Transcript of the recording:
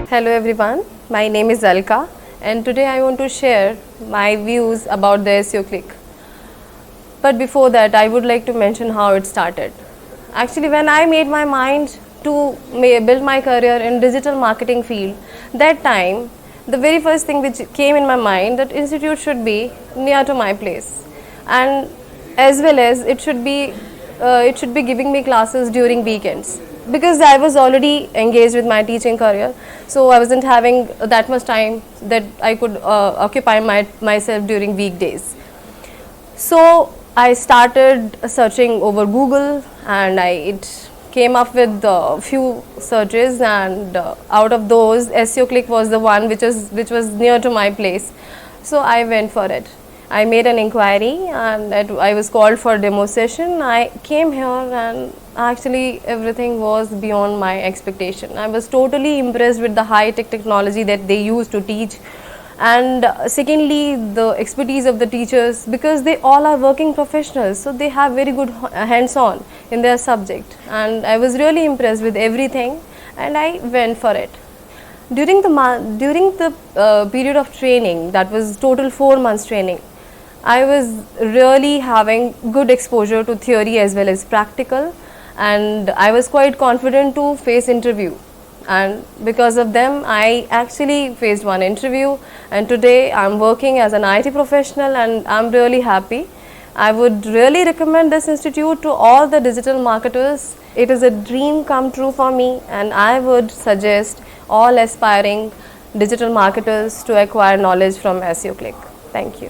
Hello everyone, my name is Alka and today I want to share my views about the SEO Click. But before that, I would like to mention how it started. Actually, when I made my mind to build my career in digital marketing field, that time the very first thing which came in my mind that institute should be near to my place, and as well as it should be giving me classes during weekends, because I was already engaged with my teaching career, so I wasn't having that much time that I could occupy myself during weekdays. So I started searching over Google, and it came up with a few searches, and out of those SEO Click was the one which was near to my place. So I went for it. I made an inquiry and I was called for a demo session. I came here and actually everything was beyond my expectation. I was totally impressed with the high-tech technology that they use to teach, and secondly the expertise of the teachers, because they all are working professionals, so they have very good hands-on in their subject, and I was really impressed with everything and I went for it. During the period of training, that was total 4 months training, I was really having good exposure to theory as well as practical, and I was quite confident to face interview, and because of them I actually faced one interview, and today I'm working as an IT professional and I'm really happy. I would really recommend this institute to all the digital marketers. It is a dream come true for me, and I would suggest all aspiring digital marketers to acquire knowledge from SEO Click. Thank you.